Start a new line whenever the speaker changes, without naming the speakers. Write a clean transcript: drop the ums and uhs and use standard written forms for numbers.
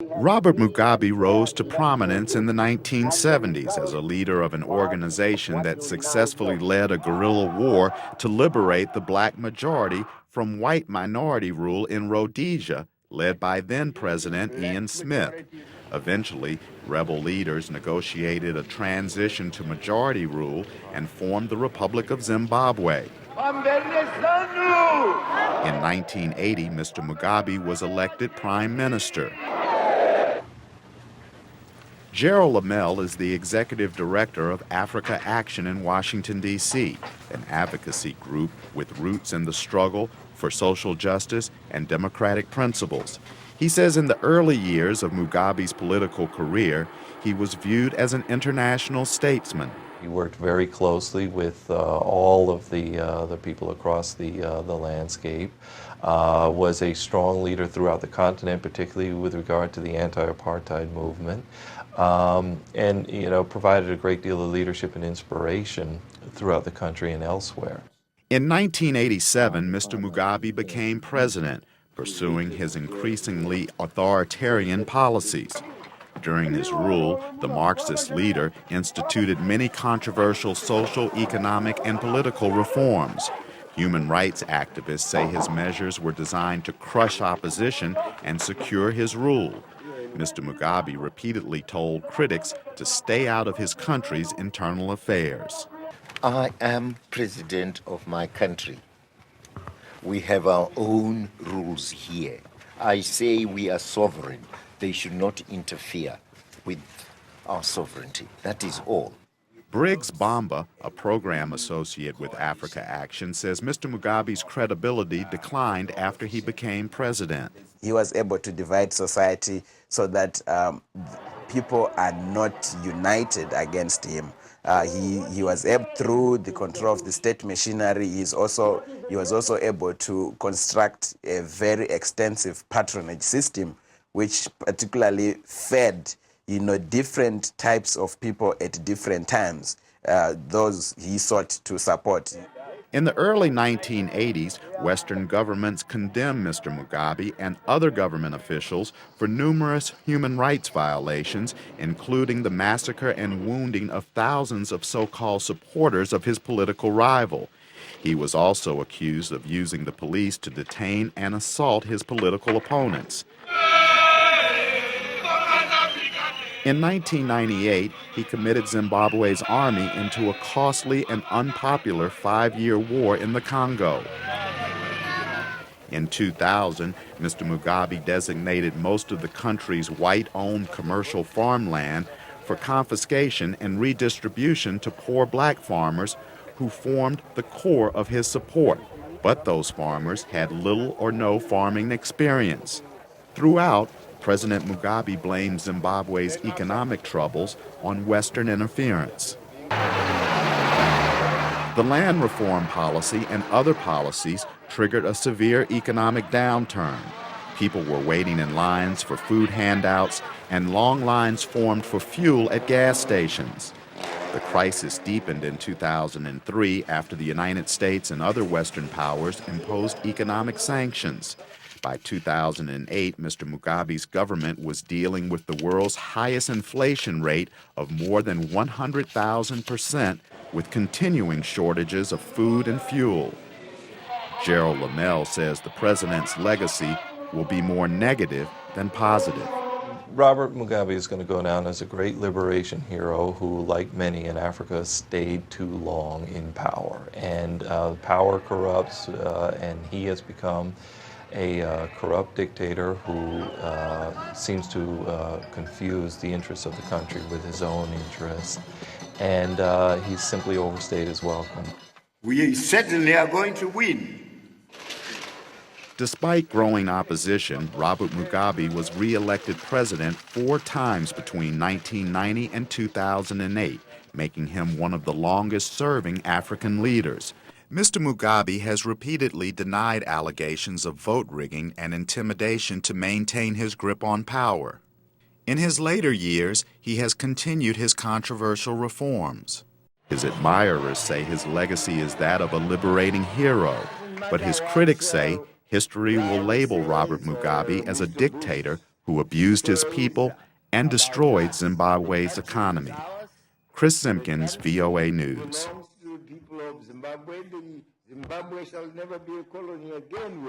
Robert Mugabe rose to prominence in the 1970s as a leader of an organization that successfully led a guerrilla war to liberate the black majority from white minority rule in Rhodesia, led by then-President Ian Smith. Eventually, rebel leaders negotiated a transition to majority rule and formed the Republic of Zimbabwe. In 1980, Mr. Mugabe was elected prime minister. Gerald Lamel is the executive director of Africa Action in Washington, D.C., an advocacy group with roots in the struggle for social justice and democratic principles. He says in the early years of Mugabe's political career, he was viewed as an international statesman.
He worked very closely with all of the people across the landscape, was a strong leader throughout the continent, particularly with regard to the anti-apartheid movement, and provided a great deal of leadership and inspiration throughout the country and elsewhere.
In 1987, Mr. Mugabe became president, pursuing his increasingly authoritarian policies. During his rule, the Marxist leader instituted many controversial social, economic, and political reforms. Human rights activists say his measures were designed to crush opposition and secure his rule. Mr. Mugabe repeatedly told critics to stay out of his country's internal affairs.
I am president of my country. We have our own rules here. I say we are sovereign. They should not interfere with our sovereignty. That is all.
Briggs Bamba, a program associate with Africa Action, says Mr. Mugabe's credibility declined after he became president.
He was able to divide society so that people are not united against him. He was able, through the control of the state machinery, he was also able to construct a very extensive patronage system, which particularly fed, different types of people at different times, those he sought to support.
In the early 1980s, Western governments condemned Mr. Mugabe and other government officials for numerous human rights violations, including the massacre and wounding of thousands of so-called supporters of his political rival. He was also accused of using the police to detain and assault his political opponents. In 1998, he committed Zimbabwe's army into a costly and unpopular 5-year war in the Congo. In 2000, Mr. Mugabe designated most of the country's white-owned commercial farmland for confiscation and redistribution to poor black farmers who formed the core of his support. But those farmers had little or no farming experience. Throughout, President Mugabe blamed Zimbabwe's economic troubles on Western interference. The land reform policy and other policies triggered a severe economic downturn. People were waiting in lines for food handouts, and long lines formed for fuel at gas stations. The crisis deepened in 2003 after the United States and other Western powers imposed economic sanctions. By 2008, Mr. Mugabe's government was dealing with the world's highest inflation rate of more than 100,000%, with continuing shortages of food and fuel. Gerald Lamel says the president's legacy will be more negative than positive.
Robert Mugabe is going to go down as a great liberation hero who, like many in Africa, stayed too long in power. And power corrupts, and he has become a corrupt dictator who seems to confuse the interests of the country with his own interests. And he's simply overstayed his welcome.
We certainly are going to win.
Despite growing opposition, Robert Mugabe was re-elected president 4 times between 1990 and 2008, making him one of the longest-serving African leaders. Mr. Mugabe has repeatedly denied allegations of vote rigging and intimidation to maintain his grip on power. In his later years, he has continued his controversial reforms. His admirers say his legacy is that of a liberating hero, but his critics say history will label Robert Mugabe as a dictator who abused his people and destroyed Zimbabwe's economy. Chris Simkins, VOA News.
Belongs to the people of Zimbabwe. Zimbabwe shall never be a colony again.